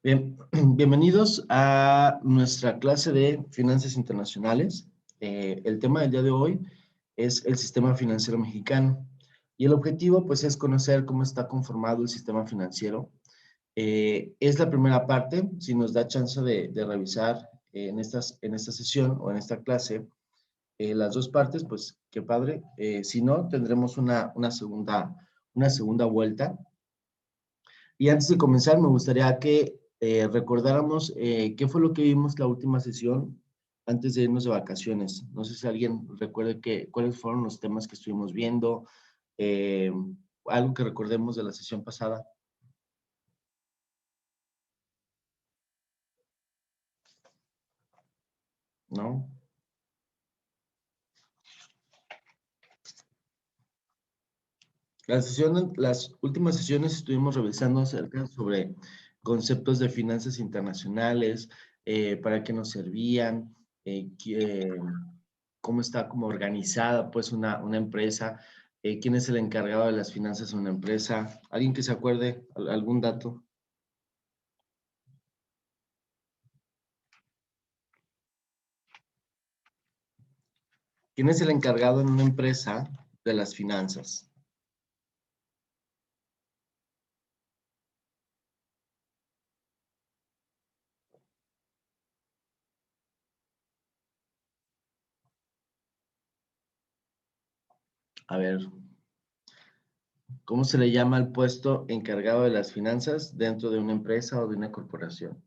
Bien, bienvenidos a nuestra clase de finanzas internacionales. El tema del día de hoy es el sistema financiero mexicano y el objetivo pues es conocer cómo está conformado el sistema financiero. Es la primera parte, si nos da chance de revisar en esta sesión o en esta clase las dos partes, pues qué padre. Si no, tendremos una segunda vuelta. Y antes de comenzar, me gustaría que recordáramos qué fue lo que vimos la última sesión antes de irnos de vacaciones. No sé si alguien recuerde cuáles fueron los temas que estuvimos viendo, eh, algo que recordemos de la sesión pasada, ¿no? Las últimas sesiones estuvimos revisando acerca sobre conceptos de finanzas internacionales, para qué nos servían, cómo está como organizada pues una empresa, quién es el encargado de las finanzas de una empresa. ¿Alguien que se acuerde algún dato? ¿Quién es el encargado en una empresa de las finanzas? A ver, ¿cómo se le llama al puesto encargado de las finanzas dentro de una empresa o de una corporación?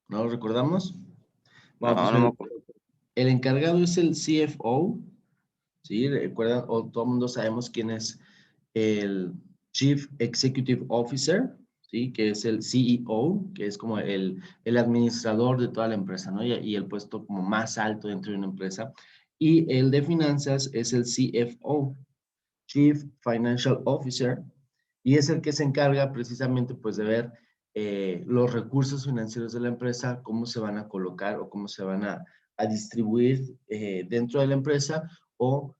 ¿No lo recordamos? Bueno, No, pues no me acuerdo. el encargado es el CFO, ¿sí? Recuerdan, o todo el mundo sabemos quién es el Chief Executive Officer, ¿sí? Que es el CEO, que es como el administrador de toda la empresa, ¿no? Y el puesto como más alto dentro de una empresa. Y el de finanzas es el CFO, Chief Financial Officer, y es el que se encarga precisamente pues de ver los recursos financieros de la empresa, cómo se van a colocar o cómo se van a distribuir dentro de la empresa o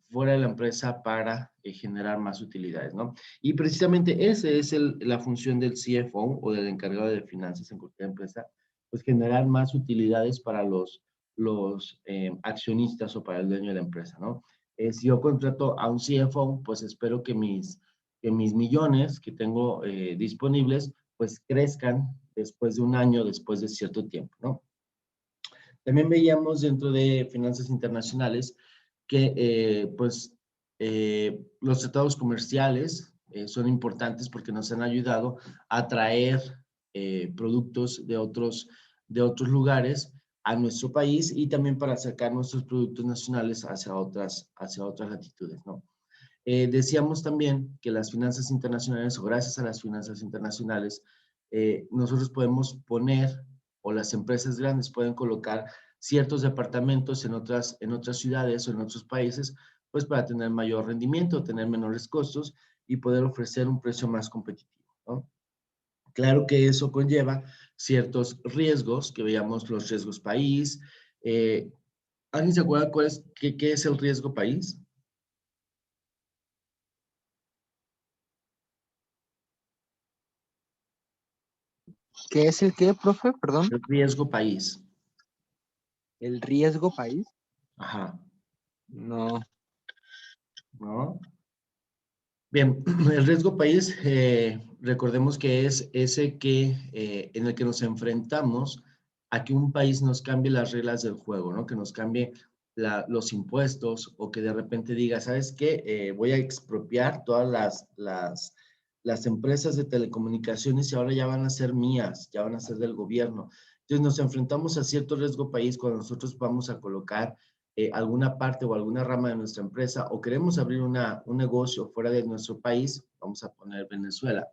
fuera de la empresa para generar más utilidades, ¿no? Y precisamente esa es la función del CFO o del encargado de finanzas en cualquier empresa, pues generar más utilidades para los accionistas o para el dueño de la empresa, ¿no? Si yo contrato a un CFO, pues espero que mis millones que tengo disponibles, pues crezcan después de un año, después de cierto tiempo, ¿no? También veíamos dentro de finanzas internacionales que, los tratados comerciales son importantes porque nos han ayudado a traer productos de otros lugares a nuestro país y también para sacar nuestros productos nacionales hacia otras latitudes, ¿no? Decíamos también que las finanzas internacionales, o gracias a las finanzas internacionales, nosotros podemos poner, o las empresas grandes pueden colocar ciertos departamentos en otras ciudades o en otros países, pues para tener mayor rendimiento, tener menores costos y poder ofrecer un precio más competitivo, ¿no? Claro que eso conlleva ciertos riesgos, que veíamos los riesgos país. ¿Alguien se acuerda qué es el riesgo país? ¿Qué es el qué, profe? Perdón. El riesgo país. ¿El riesgo país? Ajá, No. ¿no? Bien, el riesgo país, recordemos que es ese en el que nos enfrentamos a que un país nos cambie las reglas del juego, ¿no? Que nos cambie los impuestos o que de repente diga, ¿sabes qué? Voy a expropiar todas las empresas de telecomunicaciones y ahora ya van a ser mías, ya van a ser del gobierno. Entonces nos enfrentamos a cierto riesgo país cuando nosotros vamos a colocar alguna parte o alguna rama de nuestra empresa o queremos abrir un negocio fuera de nuestro país, vamos a poner Venezuela,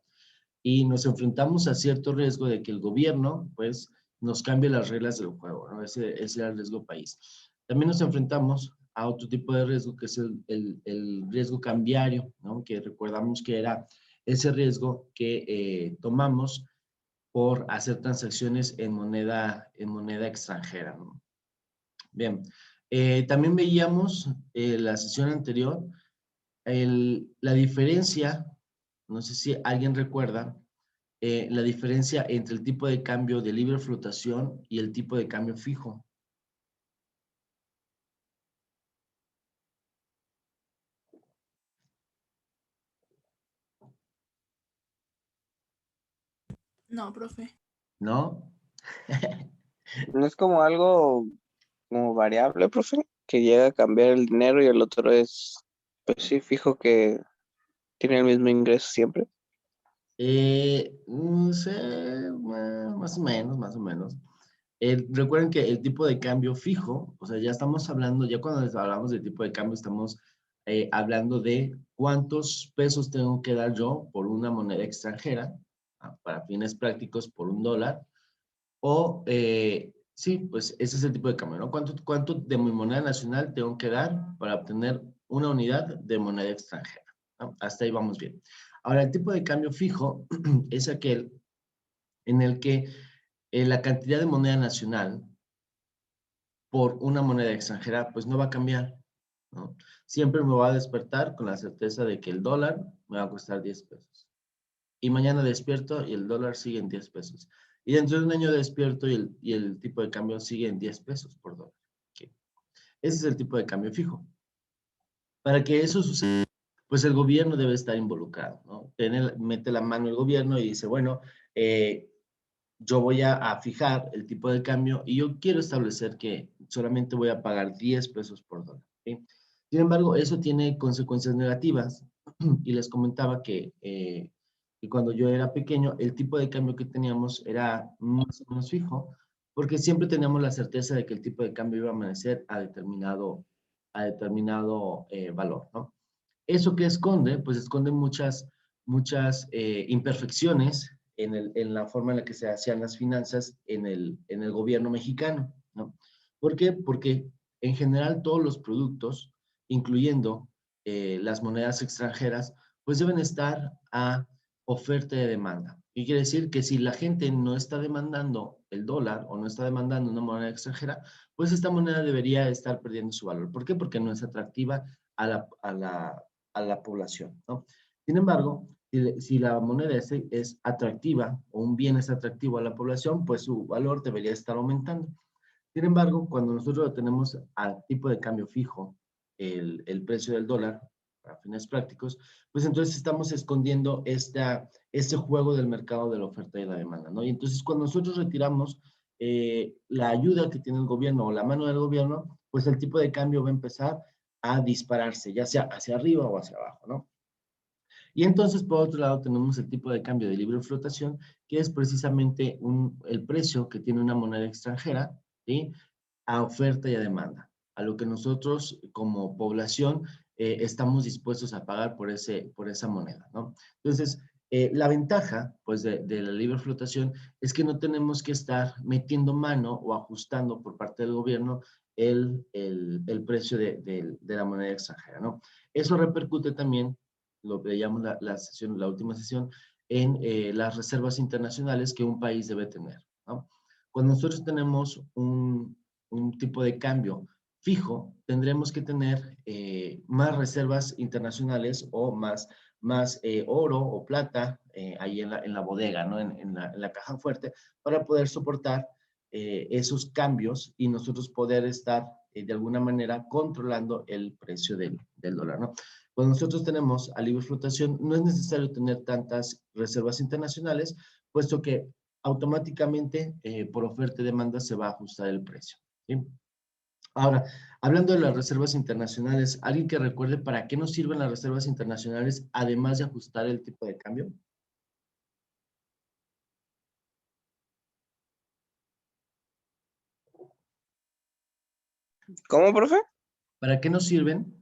y nos enfrentamos a cierto riesgo de que el gobierno, pues, nos cambie las reglas del juego, ¿no? Ese es el riesgo país. También nos enfrentamos a otro tipo de riesgo que es el riesgo cambiario, ¿no? Que recordamos que era ese riesgo que tomamos por hacer transacciones en moneda extranjera, ¿no? Bien, También veíamos la sesión anterior la diferencia, no sé si alguien recuerda, la diferencia entre el tipo de cambio de libre flotación y el tipo de cambio fijo. No, profe. ¿No? ¿No es como algo como variable, profe? Que llega a cambiar el dinero y el otro es, pues sí, fijo que tiene el mismo ingreso siempre. No sé, más o menos, más o menos. Recuerden que el tipo de cambio fijo, o sea, ya estamos hablando, ya cuando les hablamos de tipo de cambio, estamos hablando de cuántos pesos tengo que dar yo por una moneda extranjera, para fines prácticos por $1, o sí, pues ese es el tipo de cambio, ¿no? ¿Cuánto de mi moneda nacional tengo que dar para obtener una unidad de moneda extranjera? ¿No? Hasta ahí vamos bien. Ahora, el tipo de cambio fijo es aquel en el que la cantidad de moneda nacional por una moneda extranjera, pues no va a cambiar, ¿no? Siempre me va a despertar con la certeza de que el dólar me va a costar 10 pesos. Y mañana despierto y el dólar sigue en 10 pesos. Y dentro de un año despierto y el tipo de cambio sigue en 10 pesos por dólar. Okay. Ese es el tipo de cambio fijo. Para que eso suceda, pues el gobierno debe estar involucrado, ¿no? Mete la mano el gobierno y dice, bueno, yo voy a fijar el tipo de cambio y yo quiero establecer que solamente voy a pagar 10 pesos por dólar. ¿Sí? Sin embargo, eso tiene consecuencias negativas y les comentaba que cuando yo era pequeño, el tipo de cambio que teníamos era más o menos fijo, porque siempre teníamos la certeza de que el tipo de cambio iba a amanecer a determinado valor, ¿no? ¿Eso que esconde? Pues esconde muchas imperfecciones en la forma en la que se hacían las finanzas en el gobierno mexicano, ¿no? ¿Por qué? Porque en general todos los productos, incluyendo las monedas extranjeras, pues deben estar a oferta y demanda. ¿Qué quiere decir? Que si la gente no está demandando el dólar o no está demandando una moneda extranjera, pues esta moneda debería estar perdiendo su valor. ¿Por qué? Porque no es atractiva a la población, ¿no? Sin embargo, si la moneda es atractiva o un bien es atractivo a la población, pues su valor debería estar aumentando. Sin embargo, cuando nosotros tenemos al tipo de cambio fijo, el precio del dólar, para fines prácticos, pues entonces estamos escondiendo este juego del mercado de la oferta y la demanda, ¿no? Y entonces cuando nosotros retiramos la ayuda que tiene el gobierno o la mano del gobierno, pues el tipo de cambio va a empezar a dispararse, ya sea hacia arriba o hacia abajo, ¿no? Y entonces, por otro lado, tenemos el tipo de cambio de libre flotación, que es precisamente el precio que tiene una moneda extranjera, ¿sí? A oferta y a demanda, a lo que nosotros como población estamos dispuestos a pagar por esa moneda, ¿no? Entonces, la ventaja, pues, de la libre flotación es que no tenemos que estar metiendo mano o ajustando por parte del gobierno el precio de la moneda extranjera, ¿no? Eso repercute también, lo que llamamos la última sesión, en las reservas internacionales que un país debe tener, ¿no? Cuando nosotros tenemos un tipo de cambio fijo, tendremos que tener más reservas internacionales o más oro o plata ahí en la bodega, ¿no? En la caja fuerte, para poder soportar esos cambios y nosotros poder estar de alguna manera controlando el precio del dólar, ¿no? Cuando nosotros tenemos a libre flotación, no es necesario tener tantas reservas internacionales, puesto que automáticamente por oferta y demanda se va a ajustar el precio. ¿Sí? Ahora, hablando de las reservas internacionales, ¿alguien que recuerde para qué nos sirven las reservas internacionales además de ajustar el tipo de cambio? ¿Cómo, profe? ¿Para qué nos sirven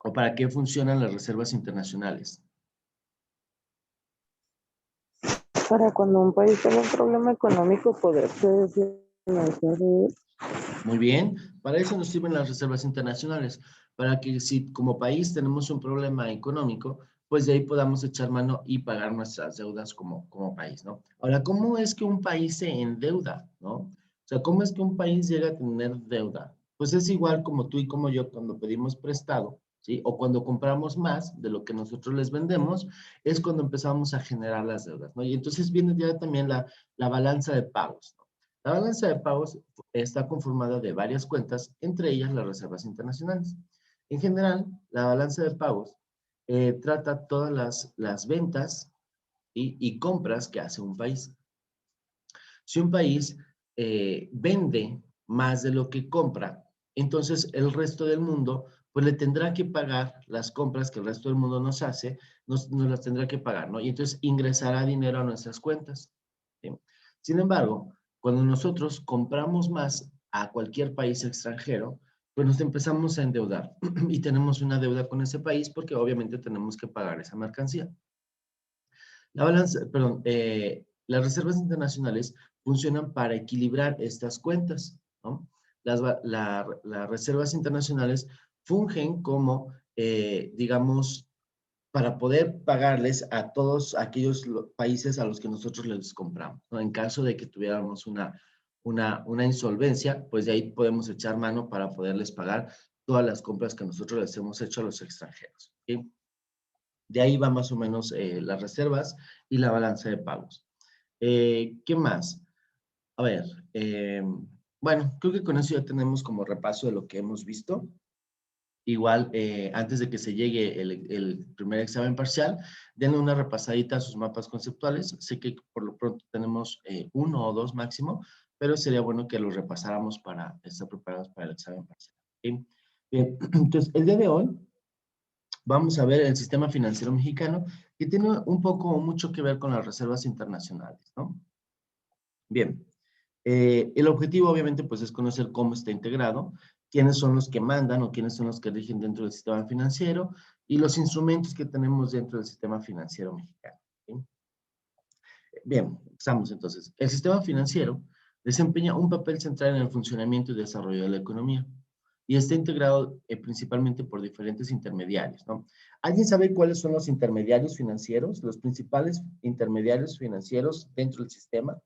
o para qué funcionan las reservas internacionales? Para cuando un país tenga un problema económico poderse financiar de él. Muy bien, para eso nos sirven las reservas internacionales, para que si como país tenemos un problema económico, pues de ahí podamos echar mano y pagar nuestras deudas como país, ¿no? Ahora, ¿cómo es que un país se endeuda, no? O sea, ¿cómo es que un país llega a tener deuda? pues es igual como tú y como yo cuando pedimos prestado, ¿sí? O cuando compramos más de lo que nosotros les vendemos, es cuando empezamos a generar las deudas, ¿no? Y entonces viene ya también la balanza de pagos, ¿no? La balanza de pagos está conformada de varias cuentas, entre ellas las reservas internacionales. En general, la balanza de pagos trata todas las ventas y compras que hace un país. Si un país vende más de lo que compra, entonces el resto del mundo pues le tendrá que pagar las compras que el resto del mundo nos hace, nos las tendrá que pagar, ¿no? Y entonces ingresará dinero a nuestras cuentas, ¿sí? Sin embargo, cuando nosotros compramos más a cualquier país extranjero, pues nos empezamos a endeudar y tenemos una deuda con ese país porque obviamente tenemos que pagar esa mercancía. La balanza, perdón, las reservas internacionales funcionan para equilibrar estas cuentas, ¿no? Las reservas internacionales fungen como, digamos, para poder pagarles a todos aquellos países a los que nosotros les compramos, ¿no? En caso de que tuviéramos una insolvencia, pues de ahí podemos echar mano para poderles pagar todas las compras que nosotros les hemos hecho a los extranjeros, ¿sí? De ahí va más o menos las reservas y la balanza de pagos. ¿Qué más? A ver, bueno, creo que con eso ya tenemos como repaso de lo que hemos visto. Igual, antes de que se llegue el primer examen parcial, denle una repasadita a sus mapas conceptuales. Sé que por lo pronto tenemos uno o dos máximo, pero sería bueno que los repasáramos para estar preparados para el examen parcial. ¿Sí? Bien, entonces, el día de hoy vamos a ver el sistema financiero mexicano, que tiene un poco o mucho que ver con las reservas internacionales, ¿no? Bien, el objetivo obviamente pues es conocer cómo está integrado, quiénes son los que mandan o quiénes son los que rigen dentro del sistema financiero y los instrumentos que tenemos dentro del sistema financiero mexicano, ¿sí? Bien, empezamos entonces. El sistema financiero desempeña un papel central en el funcionamiento y desarrollo de la economía y está integrado principalmente por diferentes intermediarios, ¿no? ¿Alguien sabe cuáles son los intermediarios financieros, los principales intermediarios financieros dentro del sistema?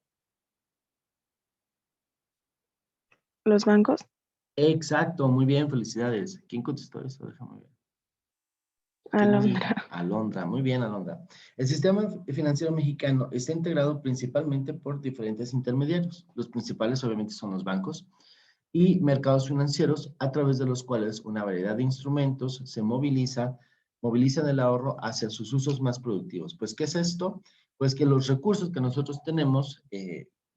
Los bancos, Exacto, muy bien, felicidades. ¿Quién contestó eso? Déjame ver. ¿Quién nos dijo? Alondra. Alondra, muy bien, Alondra. El sistema financiero mexicano está integrado principalmente por diferentes intermediarios. Los principales obviamente son los bancos y mercados financieros a través de los cuales una variedad de instrumentos se movilizan el ahorro hacia sus usos más productivos. Pues, ¿qué es esto? Pues que los recursos que nosotros tenemos,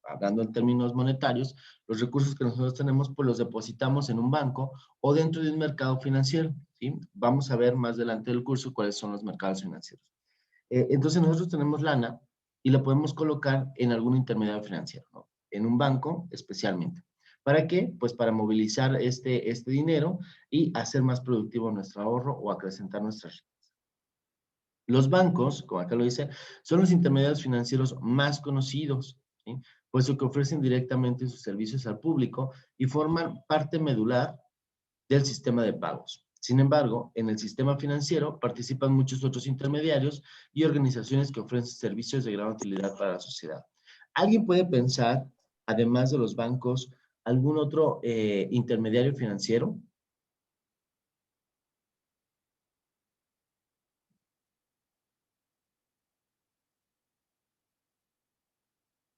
hablando en términos monetarios, los recursos que nosotros tenemos, pues los depositamos en un banco o dentro de un mercado financiero, ¿sí? Vamos a ver más adelante del curso cuáles son los mercados financieros. Entonces nosotros tenemos lana y la podemos colocar en algún intermediario financiero, ¿no? En un banco especialmente. ¿Para qué? Pues para movilizar este dinero y hacer más productivo nuestro ahorro o acrecentar nuestras riquezas. Los bancos, como acá lo dice, son los intermediarios financieros más conocidos, ¿sí? Puesto que ofrecen directamente sus servicios al público y forman parte medular del sistema de pagos. Sin embargo, en el sistema financiero participan muchos otros intermediarios y organizaciones que ofrecen servicios de gran utilidad para la sociedad. ¿Alguien puede pensar, además de los bancos, algún otro intermediario financiero?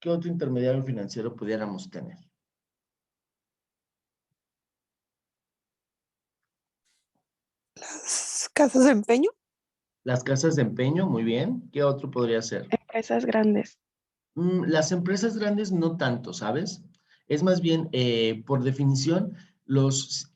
¿Qué otro intermediario financiero pudiéramos tener? Las casas de empeño, Las casas de empeño, muy bien. ¿Qué otro podría ser? Empresas grandes. Las empresas grandes no tanto, ¿sabes? Es más bien, por definición, los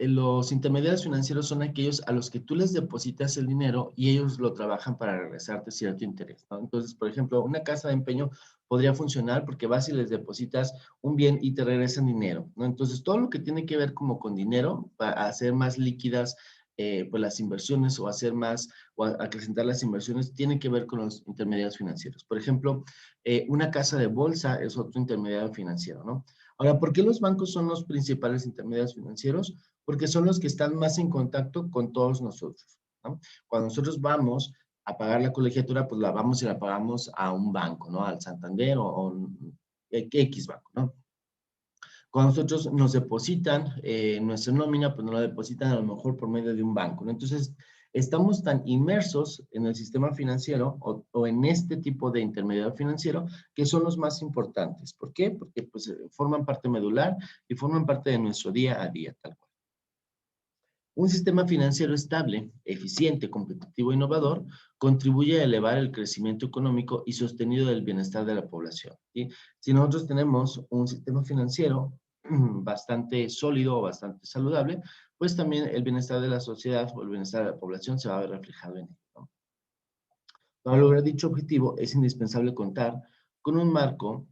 intermediarios financieros son aquellos a los que tú les depositas el dinero y ellos lo trabajan para regresarte cierto interés, ¿no? Entonces, por ejemplo, una casa de empeño podría funcionar porque vas y les depositas un bien y te regresan dinero, ¿no? Entonces, todo lo que tiene que ver como con dinero, para hacer más líquidas pues las inversiones o hacer más o acrecentar las inversiones, tiene que ver con los intermediarios financieros. Por ejemplo, una casa de bolsa es otro intermediario financiero, ¿no? Ahora, ¿por qué los bancos son los principales intermediarios financieros? Porque son los que están más en contacto con todos nosotros, ¿no? Cuando nosotros vamos a pagar la colegiatura, pues la vamos y la pagamos a un banco, ¿no? Al Santander o X banco, ¿no? Cuando nosotros nos depositan nuestra nómina, pues nos la depositan a lo mejor por medio de un banco, ¿no? Entonces, estamos tan inmersos en el sistema financiero o en este tipo de intermediario financiero que son los más importantes. ¿Por qué? Porque pues, forman parte medular y forman parte de nuestro día a día, tal cual. Un sistema financiero estable, eficiente, competitivo e innovador contribuye a elevar el crecimiento económico y sostenido del bienestar de la población, ¿sí? Si nosotros tenemos un sistema financiero bastante sólido o bastante saludable, pues también el bienestar de la sociedad o el bienestar de la población se va a ver reflejado en él, ¿no? Para lograr dicho objetivo es indispensable contar con un marco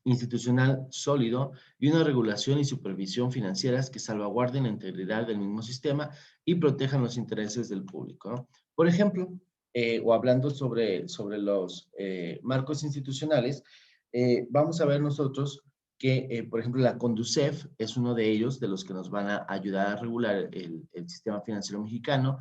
institucional sólido y una regulación y supervisión financieras que salvaguarden la integridad del mismo sistema y protejan los intereses del público, ¿no? Por ejemplo, o hablando sobre los marcos institucionales, vamos a ver nosotros que, por ejemplo, la Conducef es uno de ellos, de los que nos van a ayudar a regular el sistema financiero mexicano.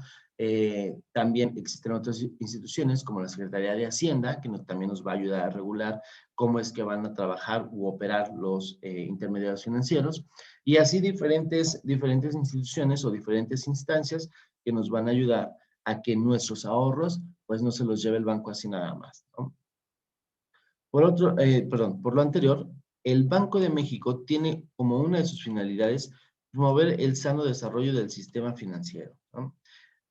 También existen otras instituciones como la Secretaría de Hacienda, que también nos va a ayudar a regular cómo es que van a trabajar u operar los intermediarios financieros, y así diferentes instituciones o diferentes instancias que nos van a ayudar a que nuestros ahorros pues no se los lleve el banco así nada más, ¿no? Por lo anterior, el Banco de México tiene como una de sus finalidades promover el sano desarrollo del sistema financiero, ¿no?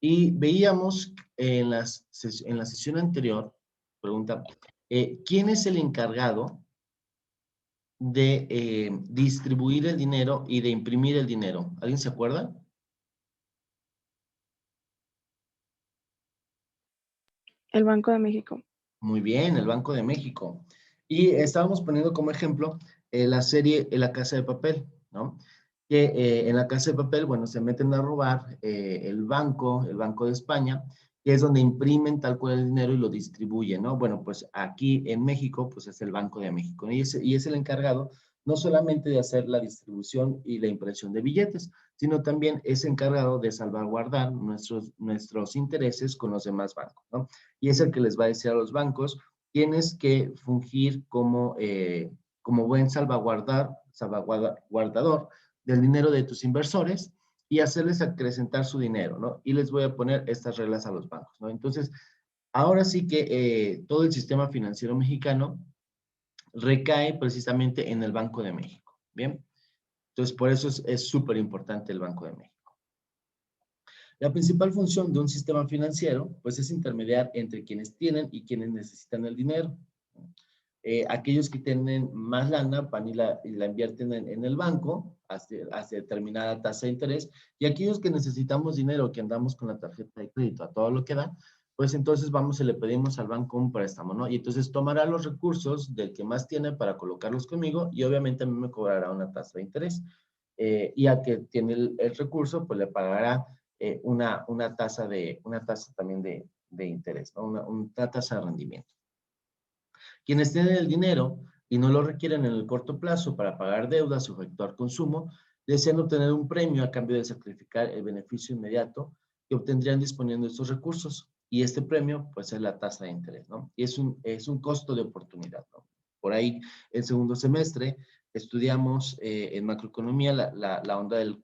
Y veíamos en la sesión anterior, pregunta, ¿quién es el encargado de distribuir el dinero y de imprimir el dinero? ¿Alguien se acuerda? El Banco de México. Muy bien, el Banco de México. Y estábamos poniendo como ejemplo la serie La Casa de Papel, ¿no? Que en La Casa de Papel, bueno, se meten a robar el Banco de España, que es donde imprimen tal cual el dinero y lo distribuyen, ¿no? Bueno, pues aquí en México, pues es el Banco de México, ¿no? Y es el encargado no solamente de hacer la distribución y la impresión de billetes, sino también es encargado de salvaguardar nuestros intereses con los demás bancos, ¿no? Y es el que les va a decir a los bancos, tienes que fungir como buen salvaguardador del dinero de tus inversores y hacerles acrecentar su dinero, ¿no? Y les voy a poner estas reglas a los bancos, ¿no? Entonces, ahora sí que todo el sistema financiero mexicano recae precisamente en el Banco de México, ¿bien? Entonces, por eso es súper importante el Banco de México. La principal función de un sistema financiero, pues, es intermediar entre quienes tienen y quienes necesitan el dinero. Aquellos que tienen más lana van y la invierten en el banco hasta determinada tasa de interés, y aquellos que necesitamos dinero, que andamos con la tarjeta de crédito a todo lo que da, pues entonces vamos y le pedimos al banco un préstamo, ¿no? Y entonces tomará los recursos del que más tiene para colocarlos conmigo y obviamente a mí me cobrará una tasa de interés. Y al que tiene el recurso, pues le pagará una tasa también de interés, ¿no? Una tasa de rendimiento. Quienes tienen el dinero y no lo requieren en el corto plazo para pagar deudas o efectuar consumo, desean obtener un premio a cambio de sacrificar el beneficio inmediato que obtendrían disponiendo de estos recursos. Y este premio, pues, es la tasa de interés, ¿no? Y es un costo de oportunidad, ¿no? Por ahí, el segundo semestre, estudiamos en macroeconomía la onda del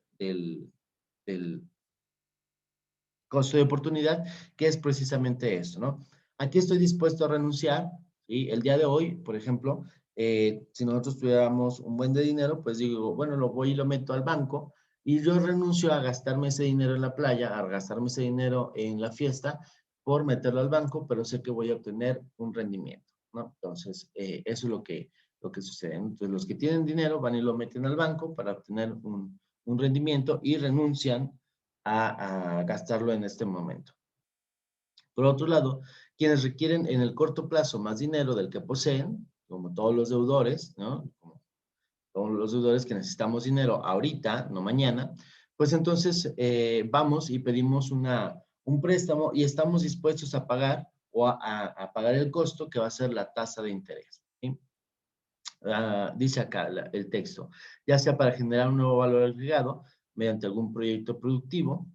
costo de oportunidad, que es precisamente esto, ¿no? Aquí estoy dispuesto a renunciar, y el día de hoy, por ejemplo, si nosotros tuviéramos un buen de dinero, pues digo, bueno, lo voy y lo meto al banco, y yo renuncio a gastarme ese dinero en la playa, a gastarme ese dinero en la fiesta, por meterlo al banco, pero sé que voy a obtener un rendimiento, ¿no? Entonces, eso es lo que sucede. Entonces, los que tienen dinero van y lo meten al banco para obtener un rendimiento y renuncian a gastarlo en este momento. Por otro lado, quienes requieren en el corto plazo más dinero del que poseen, como todos los deudores, ¿no? Como todos los deudores que necesitamos dinero ahorita, no mañana, pues entonces vamos y pedimos un préstamo y estamos dispuestos a pagar o a pagar el costo que va a ser la tasa de interés, ¿sí? Dice acá el texto, ya sea para generar un nuevo valor agregado mediante algún proyecto productivo,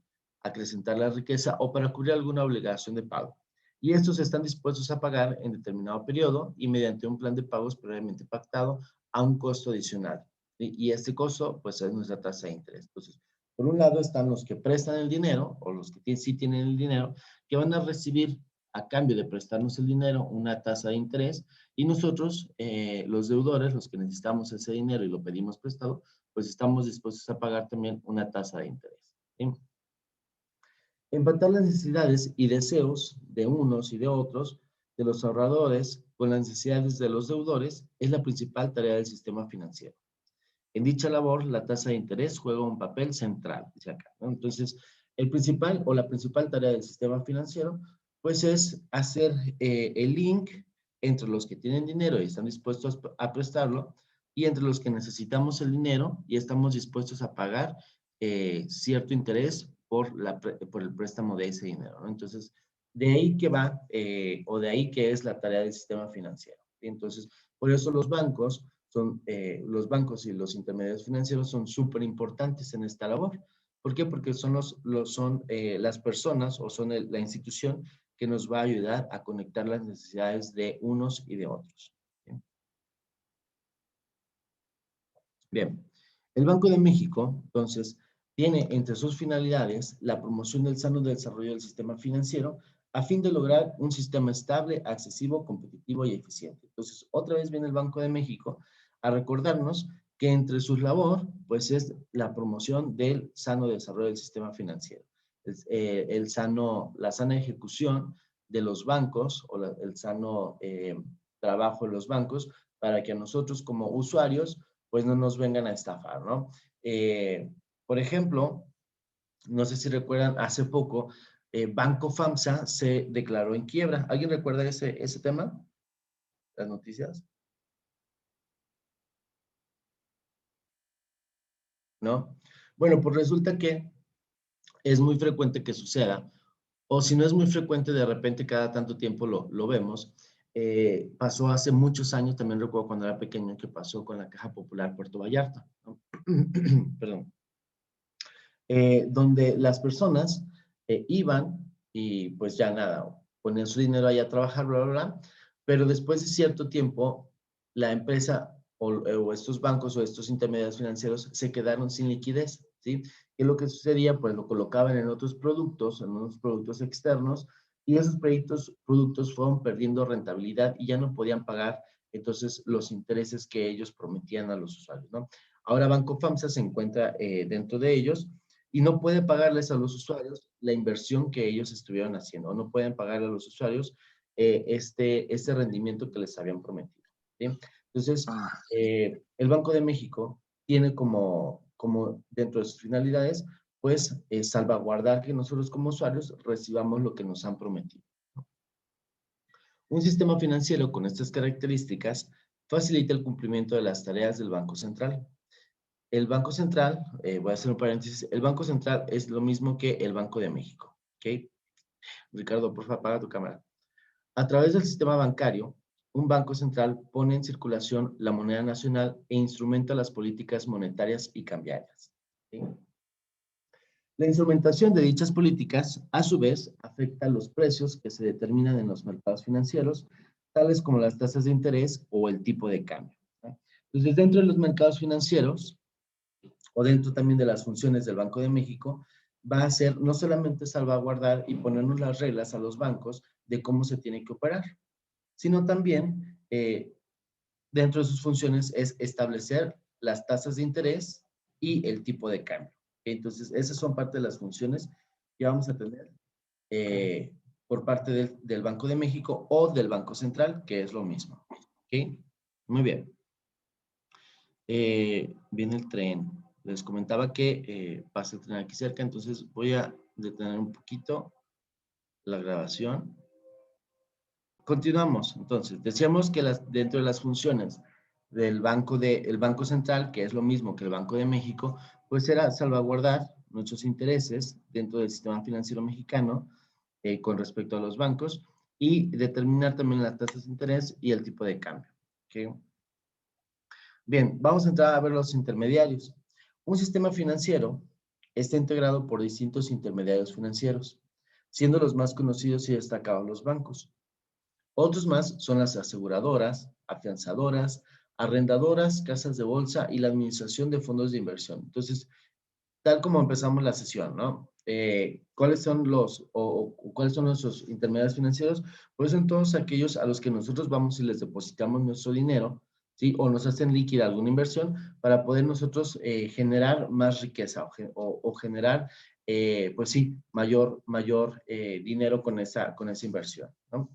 acrecentar la riqueza o para cubrir alguna obligación de pago. Y estos están dispuestos a pagar en determinado periodo y mediante un plan de pagos previamente pactado a un costo adicional. Y este costo, pues, es nuestra tasa de interés. Entonces, por un lado están los que prestan el dinero, o los que sí tienen el dinero, que van a recibir a cambio de prestarnos el dinero una tasa de interés, y nosotros, los deudores, los que necesitamos ese dinero y lo pedimos prestado, pues estamos dispuestos a pagar también una tasa de interés. ¿Sí? Empatar las necesidades y deseos de unos y de otros, de los ahorradores, con las necesidades de los deudores, es la principal tarea del sistema financiero. En dicha labor, la tasa de interés juega un papel central, dice acá, ¿no? Entonces, la principal tarea del sistema financiero, pues es hacer el link entre los que tienen dinero y están dispuestos a prestarlo, y entre los que necesitamos el dinero y estamos dispuestos a pagar cierto interés por el préstamo de ese dinero, ¿no? Entonces, de ahí que va, o de ahí que es la tarea del sistema financiero. Entonces, por eso los bancos y los intermediarios financieros son súper importantes en esta labor. ¿Por qué? Porque son las personas, o son la institución que nos va a ayudar a conectar las necesidades de unos y de otros. Bien. Bien. El Banco de México, entonces, tiene entre sus finalidades la promoción del sano desarrollo del sistema financiero a fin de lograr un sistema estable, accesible, competitivo y eficiente. Entonces, otra vez viene el Banco de México a recordarnos que entre sus labor, pues es la promoción del sano desarrollo del sistema financiero, la sana ejecución de los bancos, o el sano trabajo de los bancos, para que a nosotros como usuarios, pues no nos vengan a estafar, ¿no? Por ejemplo, no sé si recuerdan, hace poco, Banco FAMSA se declaró en quiebra. ¿Alguien recuerda ese tema? ¿Las noticias? ¿No? Bueno, pues resulta que es muy frecuente que suceda, o si no es muy frecuente, de repente cada tanto tiempo lo vemos. Pasó hace muchos años, también recuerdo cuando era pequeño, que pasó con la Caja Popular Puerto Vallarta, ¿no? Perdón. Donde las personas iban y pues ya nada, ponían su dinero ahí a trabajar, bla, bla, bla, pero después de cierto tiempo, la empresa o estos bancos o estos intermediarios financieros se quedaron sin liquidez, ¿sí? ¿Qué es lo que sucedía? Pues lo colocaban en otros productos, en unos productos externos, y esos productos fueron perdiendo rentabilidad y ya no podían pagar entonces los intereses que ellos prometían a los usuarios, ¿no? Ahora Banco FAMSA se encuentra dentro de ellos y no puede pagarles a los usuarios la inversión que ellos estuvieron haciendo, o no pueden pagarle a los usuarios este rendimiento que les habían prometido. ¿Sí? Entonces, el Banco de México tiene como dentro de sus finalidades, pues, salvaguardar que nosotros como usuarios recibamos lo que nos han prometido. Un sistema financiero con estas características facilita el cumplimiento de las tareas del Banco Central. El Banco Central, voy a hacer un paréntesis, el Banco Central es lo mismo que el Banco de México, ¿ok? Ricardo, por favor, apaga tu cámara. A través del sistema bancario, un banco central pone en circulación la moneda nacional e instrumenta las políticas monetarias y cambiarias, ¿sí? La instrumentación de dichas políticas, a su vez, afecta los precios que se determinan en los mercados financieros, tales como las tasas de interés o el tipo de cambio, ¿no? Entonces, dentro de los mercados financieros, o dentro también de las funciones del Banco de México, va a ser no solamente salvaguardar y ponernos las reglas a los bancos de cómo se tiene que operar, sino también dentro de sus funciones es establecer las tasas de interés y el tipo de cambio. Entonces, esas son parte de las funciones que vamos a tener por parte del Banco de México o del Banco Central, que es lo mismo. ¿Ok? Muy bien. Viene el tren. Les comentaba que pasa el tren aquí cerca, entonces voy a detener un poquito la grabación. Continuamos. Entonces, decíamos que dentro de las funciones del Banco Central, que es lo mismo que el Banco de México, pues era salvaguardar nuestros intereses dentro del sistema financiero mexicano con respecto a los bancos y determinar también las tasas de interés y el tipo de cambio. ¿Okay? Bien, vamos a entrar a ver los intermediarios. Un sistema financiero está integrado por distintos intermediarios financieros, siendo los más conocidos y destacados los bancos. Otros más son las aseguradoras, afianzadoras, arrendadoras, casas de bolsa y la administración de fondos de inversión. Entonces, tal como empezamos la sesión, ¿no? ¿Cuáles son cuáles son nuestros intermediarios financieros? Pues son todos aquellos a los que nosotros vamos y les depositamos nuestro dinero, ¿sí? O nos hacen líquida alguna inversión para poder nosotros generar más riqueza o generar, pues sí, mayor dinero con esa inversión, ¿no?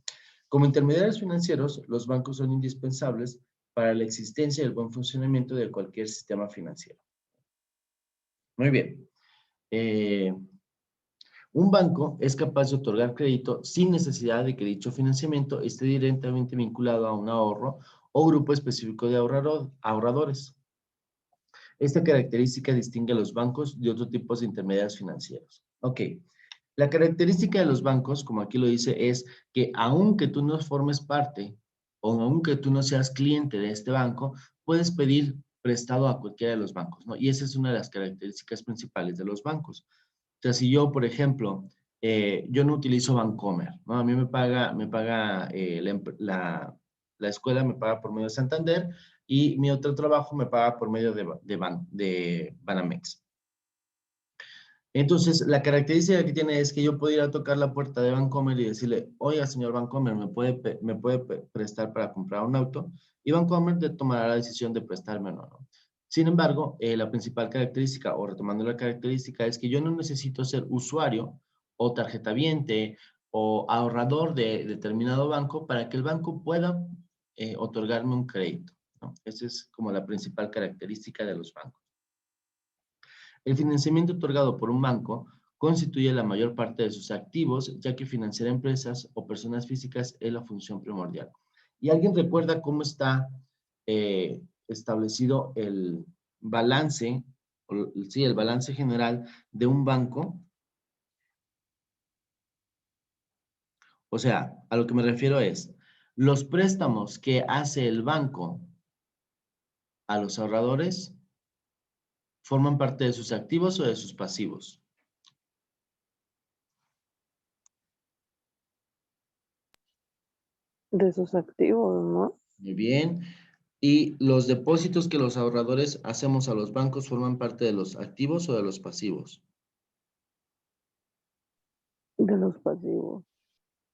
Como intermediarios financieros, los bancos son indispensables para la existencia y el buen funcionamiento de cualquier sistema financiero. Muy bien. Un banco es capaz de otorgar crédito sin necesidad de que dicho financiamiento esté directamente vinculado a un ahorro o grupo específico de ahorradores. Esta característica distingue a los bancos de otros tipos de intermediarios financieros. Ok. La característica de los bancos, como aquí lo dice, es que aunque tú no formes parte o aunque tú no seas cliente de este banco, puedes pedir prestado a cualquiera de los bancos, ¿no? Y esa es una de las características principales de los bancos. O sea, si yo, por ejemplo, yo no utilizo Bancomer, ¿no? A mí me paga la escuela me paga por medio de Santander y mi otro trabajo me paga por medio de Banamex. Entonces, la característica que tiene es que yo puedo ir a tocar la puerta de Bancomer y decirle, oiga, señor Bancomer, ¿me puede prestar para comprar un auto? Y Bancomer tomará la decisión de prestarme o no, ¿no? Sin embargo, la principal característica, o retomando la característica, es que yo no necesito ser usuario o tarjetaviente o ahorrador de determinado banco para que el banco pueda otorgarme un crédito, ¿no? Esa es como la principal característica de los bancos. El financiamiento otorgado por un banco constituye la mayor parte de sus activos, ya que financiar empresas o personas físicas es la función primordial. ¿Y alguien recuerda cómo está establecido el balance, sí, el balance general de un banco? O sea, a lo que me refiero es, los préstamos que hace el banco a los ahorradores forman parte de sus activos o de sus pasivos. De sus activos, ¿no? Muy bien. ¿Y los depósitos que los ahorradores hacemos a los bancos forman parte de los activos o de los pasivos? De los pasivos.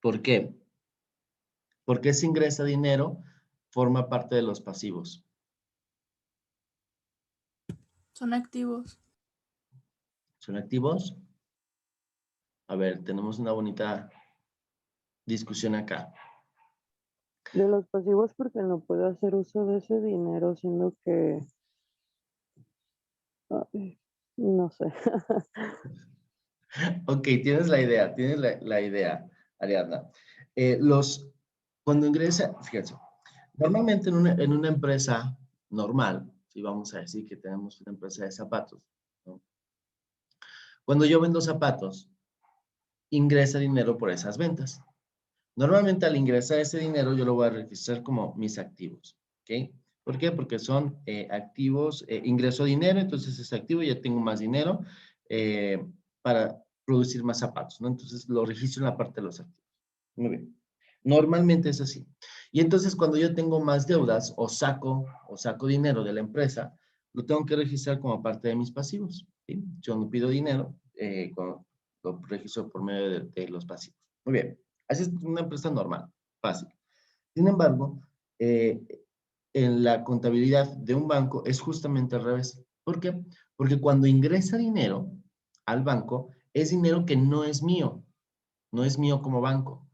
¿Por qué? Porque si ingresa dinero, forma parte de los pasivos. Son activos. ¿Son activos? A ver, tenemos una bonita discusión acá. De los pasivos porque no puedo hacer uso de ese dinero, siendo que, ay, no sé. Ok, tienes la idea, Ariadna. Cuando ingresa, fíjense, normalmente en una empresa normal, si vamos a decir que tenemos una empresa de zapatos, ¿no? Cuando yo vendo zapatos, ingresa dinero por esas ventas. Normalmente al ingresar ese dinero yo lo voy a registrar como mis activos, ¿ok? ¿Por qué? Porque son activos, ingreso dinero, entonces es activo, ya tengo más dinero eh, para producir más zapatos, ¿no? Entonces lo registro en la parte de los activos. Muy bien. Normalmente es así. Y entonces cuando yo tengo más deudas o saco dinero de la empresa, lo tengo que registrar como parte de mis pasivos, ¿sí? Yo no pido dinero, lo registro por medio de los pasivos. Muy bien. Así es una empresa normal, fácil. Sin embargo, eh, en la contabilidad de un banco es justamente al revés. ¿Por qué? Porque cuando ingresa dinero al banco, es dinero que no es mío como banco,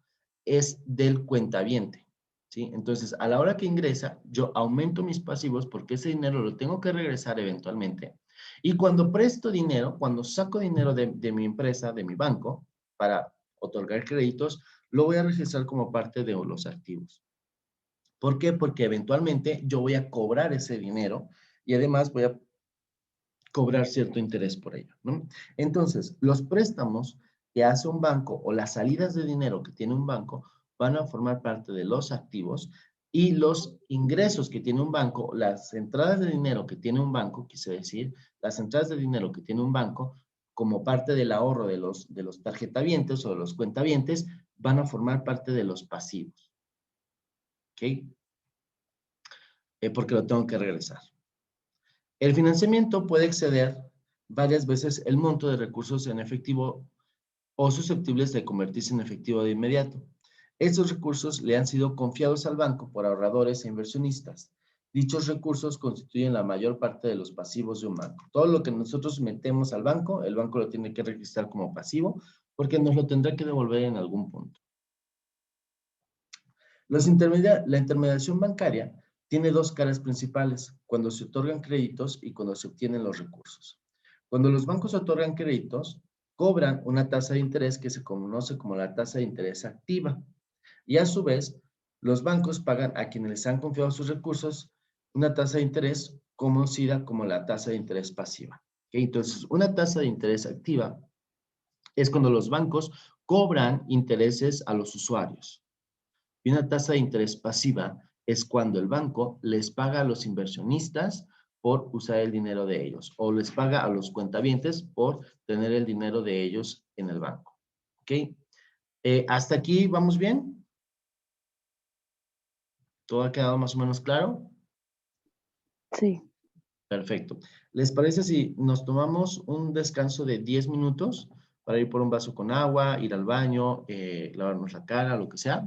es del cuentaviente, ¿sí? Entonces, a la hora que ingresa, yo aumento mis pasivos porque ese dinero lo tengo que regresar eventualmente. Y cuando presto dinero, cuando saco dinero de mi empresa, de mi banco, para otorgar créditos, lo voy a registrar como parte de los activos. ¿Por qué? Porque eventualmente yo voy a cobrar ese dinero y además voy a cobrar cierto interés por ello, ¿no? Entonces, los préstamos que hace un banco o las salidas de dinero que tiene un banco van a formar parte de los activos y los ingresos que tiene un banco, las entradas de dinero que tiene un banco, quise decir, las entradas de dinero que tiene un banco como parte del ahorro de los tarjetavientes o de los cuentavientes, van a formar parte de los pasivos. ¿Ok? porque lo tengo que regresar. El financiamiento puede exceder varias veces el monto de recursos en efectivo o susceptibles de convertirse en efectivo de inmediato. Estos recursos le han sido confiados al banco por ahorradores e inversionistas. Dichos recursos constituyen la mayor parte de los pasivos de un banco. Todo lo que nosotros metemos al banco, el banco lo tiene que registrar como pasivo porque nos lo tendrá que devolver en algún punto. La intermediación bancaria tiene dos caras principales, cuando se otorgan créditos y cuando se obtienen los recursos. Cuando los bancos otorgan créditos, cobran una tasa de interés que se conoce como la tasa de interés activa. Y a su vez, los bancos pagan a quienes les han confiado sus recursos una tasa de interés conocida como la tasa de interés pasiva. ¿Okay? Entonces, una tasa de interés activa es cuando los bancos cobran intereses a los usuarios. Y una tasa de interés pasiva es cuando el banco les paga a los inversionistas por usar el dinero de ellos o les paga a los cuentavientes por tener el dinero de ellos en el banco. ¿Ok? ¿Hasta aquí vamos bien? ¿Todo ha quedado más o menos claro? Sí. Perfecto. ¿Les parece si nos tomamos un descanso de 10 minutos para ir por un vaso con agua, ir al baño, lavarnos la cara, lo que sea?